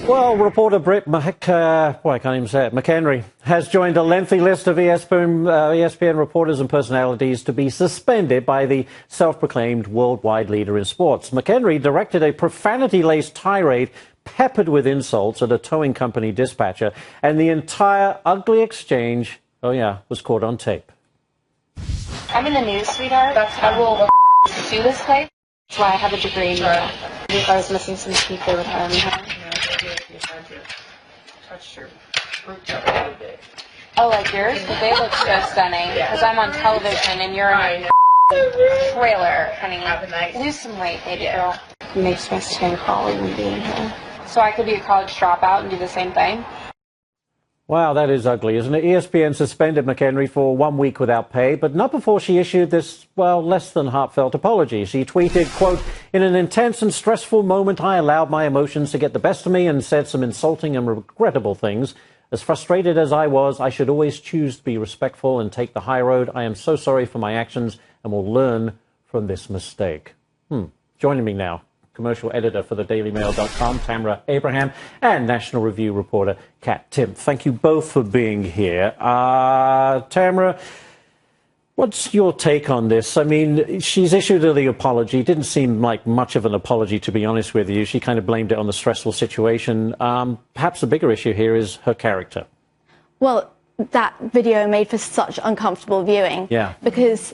Well, reporter Britt McHenry has joined a lengthy list of ESPN reporters and personalities to be suspended by the self-proclaimed worldwide leader in sports. McHenry directed a profanity-laced tirade peppered with insults at a towing company dispatcher, and the entire ugly exchange, was caught on tape. I'm in the news, sweetheart. I will sue this place. That's why I have a degree in law. If I was missing some teeth, they would hire me. Oh, like yours? But they look so stunning. Because I'm on television and you're in a trailer, honey. Lose some weight, baby girl. It makes my skin crawl even being here. So I could be a college dropout and do the same thing? Wow, that is ugly, isn't it? ESPN suspended McHenry for 1 week without pay, but not before she issued this, less than heartfelt apology. She tweeted, quote, "In an intense and stressful moment, I allowed my emotions to get the best of me and said some insulting and regrettable things. As frustrated as I was, I should always choose to be respectful and take the high road. I am so sorry for my actions and will learn from this mistake." Joining me now, commercial editor for thedailymail.com, Tamara Abraham, and National Review reporter Kat Timpf. Thank you both for being here. Tamara, what's your take on this? I mean, she's issued the apology. It didn't seem like much of an apology, to be honest with you. She kind of blamed it on the stressful situation. Perhaps the bigger issue here is her character. Well, that video made for such uncomfortable viewing. Yeah. Because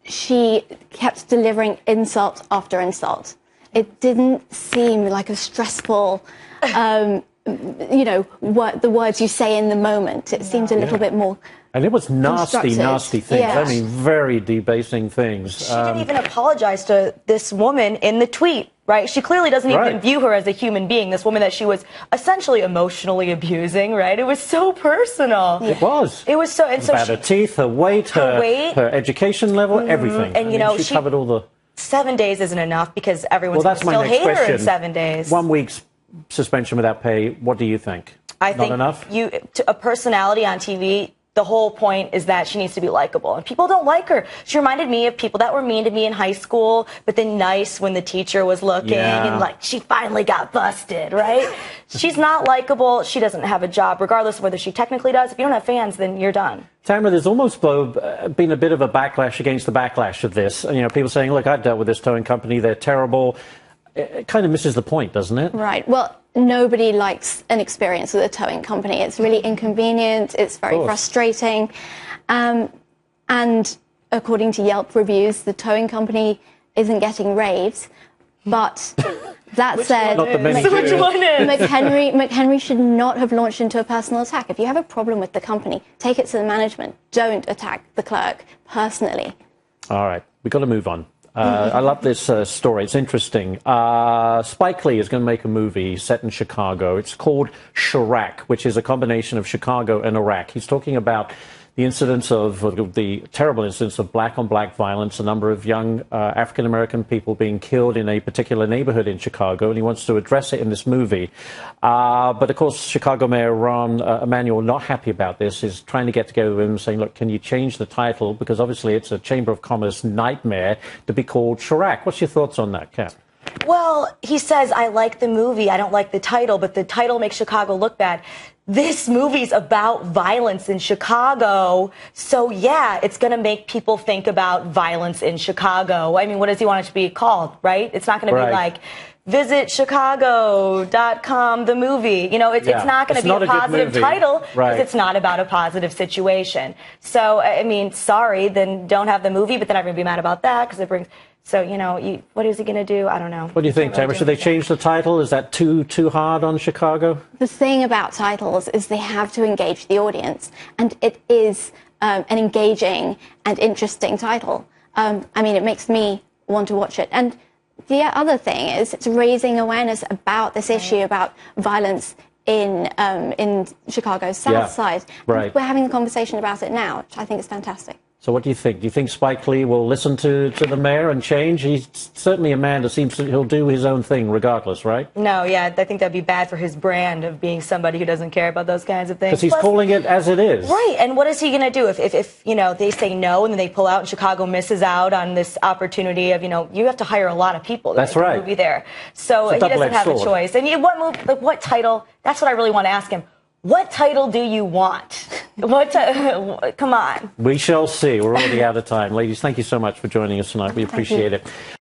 she kept delivering insult after insult. It didn't seem like a stressful, the words you say in the moment. It seemed a little bit more. And it was nasty things. Yeah. I mean, very debasing things. She didn't even apologize to this woman in the tweet, right? She clearly doesn't even view her as a human being, this woman that she was essentially emotionally abusing, right? It was so personal. Yeah. It was. It was so... And so about her teeth, her weight, her education level, everything. And, she covered all the... 7 days isn't enough because everyone's going to still hate her in 7 days. 1 week's suspension without pay, what do you think? I think enough? A personality on TV, the whole point is that she needs to be likable. And people don't like her. She reminded me of people that were mean to me in high school, but then nice when the teacher was looking. And she finally got busted, right? She's not likable. She doesn't have a job, regardless of whether she technically does. If you don't have fans, then you're done. Tamara, there's almost been a bit of a backlash against the backlash of this. People saying, look, I've dealt with this towing company. They're terrible. It kind of misses the point, doesn't it? Right. Well, nobody likes an experience with a towing company. It's really inconvenient. It's very frustrating. And according to Yelp reviews, the towing company isn't getting raves. But that said, McHenry should not have launched into a personal attack. If you have a problem with the company, take it to the management. Don't attack the clerk personally. All right. We've got to move on. I love this story. It's interesting. Spike Lee is going to make a movie set in Chicago. It's called Chirac, which is a combination of Chicago and Iraq. He's talking about the terrible incidents of black-on-black violence, a number of young African-American people being killed in a particular neighborhood in Chicago, and he wants to address it in this movie. But, of course, Chicago Mayor Rahm Emanuel, not happy about this, is trying to get together with him saying, look, can you change the title? Because, obviously, it's a Chamber of Commerce nightmare to be called Chirac. What's your thoughts on that, Kat? Well, he says, I like the movie, I don't like the title, but the title makes Chicago look bad. This movie's about violence in Chicago, so yeah, it's going to make people think about violence in Chicago. I mean, what does he want it to be called, right? It's not going to be like, visit Chicago.com, the movie. It's not going to be a positive title because it's not about a positive situation. So, I mean, sorry, then don't have the movie, but then I'm going to be mad about that because it brings... So, what is he going to do? I don't know. What do you think, Tamara? Should they change the title? Is that too hard on Chicago? The thing about titles is they have to engage the audience, and it is an engaging and interesting title. It makes me want to watch it. And the other thing is it's raising awareness about this issue, about violence in Chicago's South Side. Right. We're having a conversation about it now, which I think is fantastic. So what do you think? Do you think Spike Lee will listen to the mayor and change? He's certainly a man that seems he'll do his own thing regardless, right? No, yeah, I think that'd be bad for his brand of being somebody who doesn't care about those kinds of things. Because he's calling it as it is. Right, and what is he going to do if you know, they say no and then they pull out and Chicago misses out on this opportunity of, you know, you have to hire a lot of people to That's make right. a movie there. So he doesn't have a choice. And what title, that's what I really want to ask him. What title do you want? Come on. We shall see. We're already out of time. Ladies, thank you so much for joining us tonight. We appreciate it.